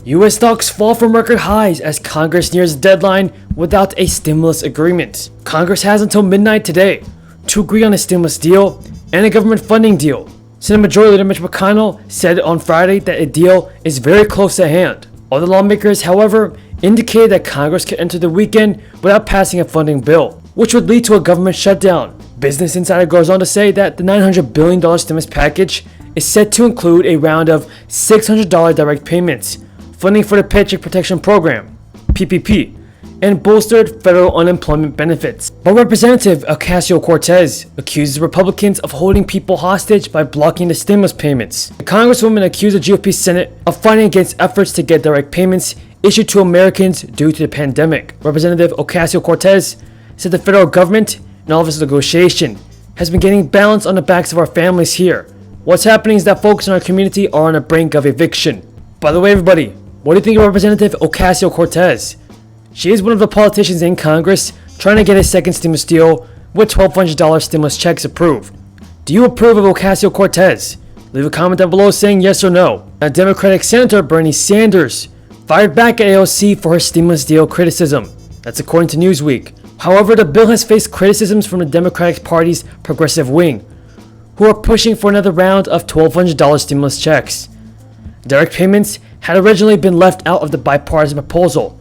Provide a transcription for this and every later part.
U.S. stocks fall from record highs as Congress nears the deadline without a stimulus agreement. Congress has until midnight today to agree on a stimulus deal and a government funding deal. Senate Majority Leader Mitch McConnell said on Friday that a deal is very close at hand. Other lawmakers, however, indicated that Congress could enter the weekend without passing a funding bill, which would lead to a government shutdown. Business Insider goes on to say that the $900 billion stimulus package is set to include a round of $600 direct payments, funding for the Paycheck Protection Program, PPP, and bolstered federal unemployment benefits. But Representative Ocasio-Cortez accuses Republicans of holding people hostage by blocking the stimulus payments. The Congresswoman accused the GOP Senate of fighting against efforts to get direct payments issued to Americans due to the pandemic. Representative Ocasio-Cortez said the federal government, in all of its negotiation, has been getting balance on the backs of our families here. What's happening is that folks in our community are on the brink of eviction. By the way, everybody, what do you think of Representative Ocasio-Cortez? She is one of the politicians in Congress trying to get a second stimulus deal with $1,200 stimulus checks approved. Do you approve of Ocasio-Cortez? Leave a comment down below saying yes or no. Now, Democratic Senator Bernie Sanders fired back at AOC for her stimulus deal criticism. That's according to Newsweek. However, the bill has faced criticisms from the Democratic Party's progressive wing, who are pushing for another round of $1,200 stimulus checks. Direct payments had originally been left out of the bipartisan proposal,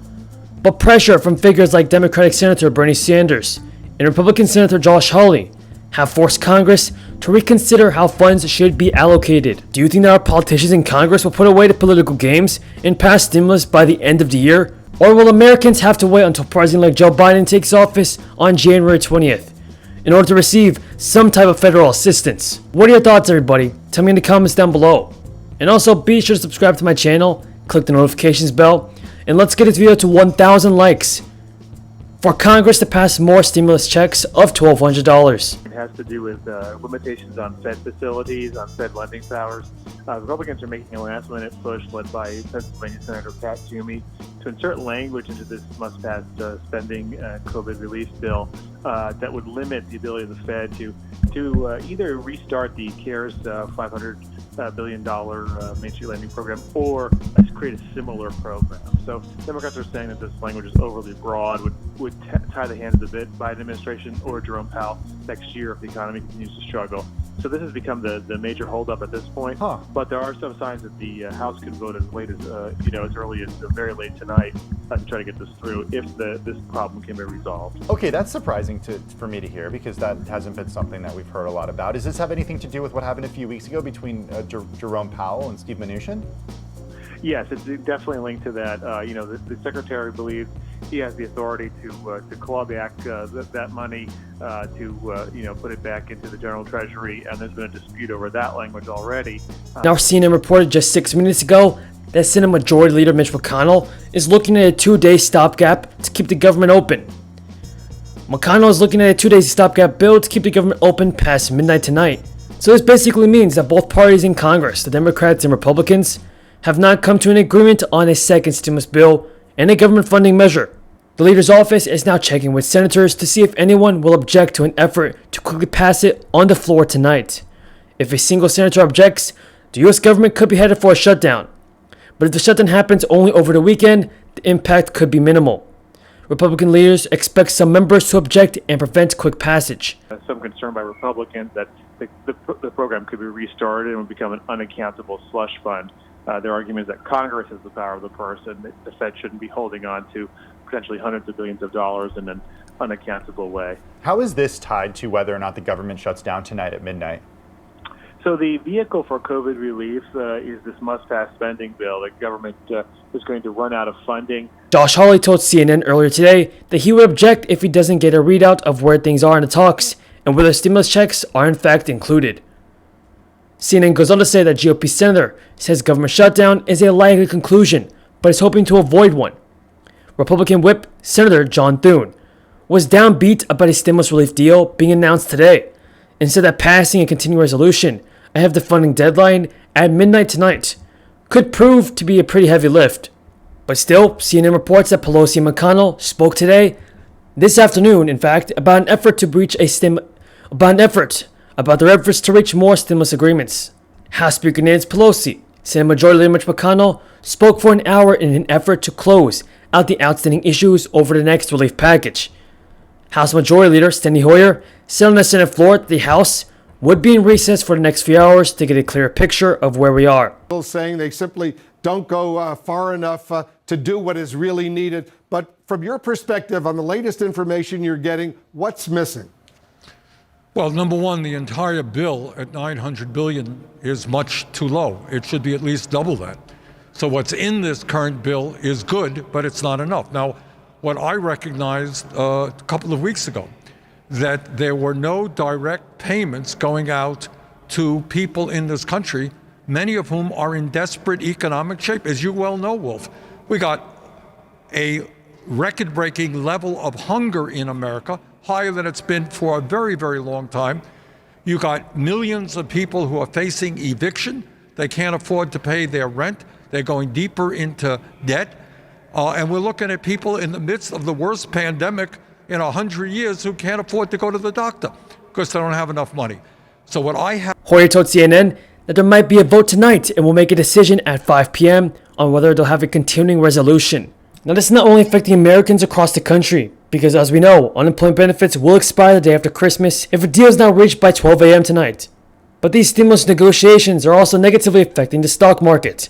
but pressure from figures like Democratic Senator Bernie Sanders and Republican Senator Josh Hawley have forced Congress to reconsider how funds should be allocated. Do you think that our politicians in Congress will put away the political games and pass stimulus by the end of the year? Or will Americans have to wait until President-elect Joe Biden takes office on January 20th in order to receive some type of federal assistance? What are your thoughts, everybody? Tell me in the comments down below. And also be sure to subscribe to my channel, click the notifications bell, and let's get this video to 1,000 likes for Congress to pass more stimulus checks of $1,200. It has to do with limitations on Fed facilities, on Fed lending powers. Republicans are making a last-minute push led by Pennsylvania Senator Pat Toomey to insert language into this must-pass spending COVID relief bill that would limit the ability of the Fed to either restart the CARES $500 billion Main Street lending program or create a similar program. So Democrats are saying that this language is overly broad, would tie the hands of the Biden administration or Jerome Powell next year if the economy continues to struggle. So this has become the major holdup at this point. But there are some signs that the House could vote as late as as early as very late tonight to try to get this through if this problem can be resolved. Okay, that's surprising for me to hear because that hasn't been something that we've heard a lot about. Does this have anything to do with what happened a few weeks ago between Jerome Powell and Steve Mnuchin? Yes, it's definitely linked to that. The secretary believes he has the authority to claw back that money, to put it back into the general treasury, and there's been a dispute over that language already. Now, CNN reported just 6 minutes ago that Senate Majority Leader Mitch McConnell is looking at a 2-day stopgap to keep the government open. McConnell is looking at a 2-day stopgap bill to keep the government open past midnight tonight. So this basically means that both parties in Congress, the Democrats and Republicans, have not come to an agreement on a second stimulus bill and a government funding measure. The leader's office is now checking with senators to see if anyone will object to an effort to quickly pass it on the floor tonight. If a single senator objects, the U.S. government could be headed for a shutdown. But if the shutdown happens only over the weekend, the impact could be minimal. Republican leaders expect some members to object and prevent quick passage. Some concern by Republicans that the program could be restarted and would become an unaccountable slush fund. Their argument is that Congress has the power of the purse and that the Fed shouldn't be holding on to potentially hundreds of billions of dollars in an unaccountable way. How is this tied to whether or not the government shuts down tonight at midnight? So the vehicle for COVID relief is this must-pass spending bill. The government is going to run out of funding. Josh Hawley told CNN earlier today that he would object if he doesn't get a readout of where things are in the talks and whether stimulus checks are in fact included. CNN goes on to say that GOP senator says government shutdown is a likely conclusion, but is hoping to avoid one. Republican whip Senator John Thune was downbeat about a stimulus relief deal being announced today and said that passing a continuing resolution ahead of the funding deadline at midnight tonight could prove to be a pretty heavy lift. But still, CNN reports that Pelosi and McConnell spoke today, this afternoon, in fact, about their efforts to reach more stimulus agreements. House Speaker Nancy Pelosi, Senate Majority Leader Mitch McConnell spoke for an hour in an effort to close out the outstanding issues over the next relief package. House Majority Leader Steny Hoyer said on the Senate floor that the House would be in recess for the next few hours to get a clear picture of where we are. Saying they simply don't go far enough to do what is really needed. But from your perspective, on the latest information you're getting, what's missing? Well, number one, the entire bill at $900 billion is much too low. It should be at least double that. So what's in this current bill is good, but it's not enough. Now, what I recognized a couple of weeks ago, that there were no direct payments going out to people in this country, many of whom are in desperate economic shape. As you well know, Wolf, we got a record-breaking level of hunger in America, higher than it's been for a very, very long time. You got millions of people who are facing eviction. They can't afford to pay their rent. They're going deeper into debt. And we're looking at people in the midst of the worst pandemic in 100 years who can't afford to go to the doctor because they don't have enough money. So what I have... Hoyer told CNN that there might be a vote tonight and will make a decision at 5 p.m. on whether they'll have a continuing resolution. Now, this is not only affecting Americans across the country, because as we know, unemployment benefits will expire the day after Christmas if a deal is not reached by 12 a.m. tonight. But these stimulus negotiations are also negatively affecting the stock market.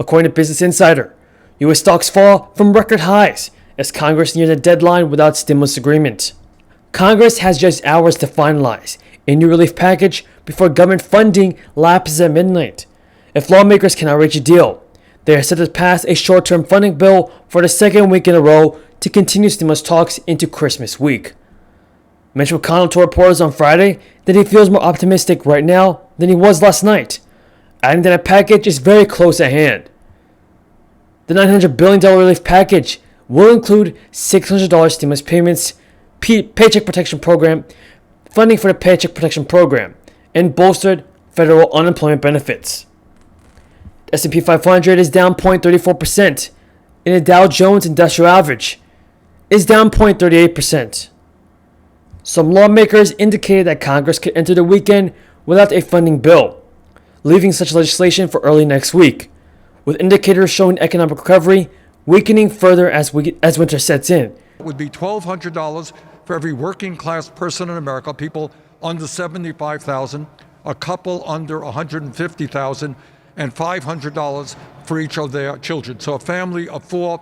According to Business Insider, U.S. stocks fall from record highs as Congress nears a deadline without stimulus agreement. Congress has just hours to finalize a new relief package before government funding lapses at midnight. If lawmakers cannot reach a deal, they are set to pass a short-term funding bill for the second week in a row to continue stimulus talks into Christmas week. Mitch McConnell told reporters on Friday that he feels more optimistic right now than he was last night, adding that a package is very close at hand. The $900 billion relief package will include $600 stimulus payments, Paycheck Protection Program, funding for the Paycheck Protection Program, and bolstered federal unemployment benefits. The S&P 500 is down 0.34%, and the Dow Jones Industrial Average is down 0.38%. Some lawmakers indicated that Congress could enter the weekend without a funding bill, leaving such legislation for early next week, with indicators showing economic recovery weakening further as winter sets in. It would be $1,200 for every working class person in America, people under 75,000, a couple under 150,000, and $500 for each of their children. So a family of four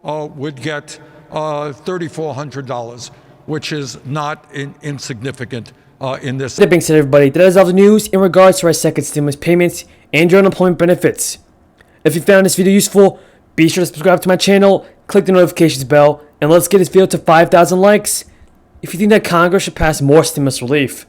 would get $3,400, which is not insignificant in this. That being said, everybody, that is all the news in regards to our second stimulus payments and your unemployment benefits. If you found this video useful, be sure to subscribe to my channel, click the notifications bell, and let's get this video to 5,000 likes if you think that Congress should pass more stimulus relief.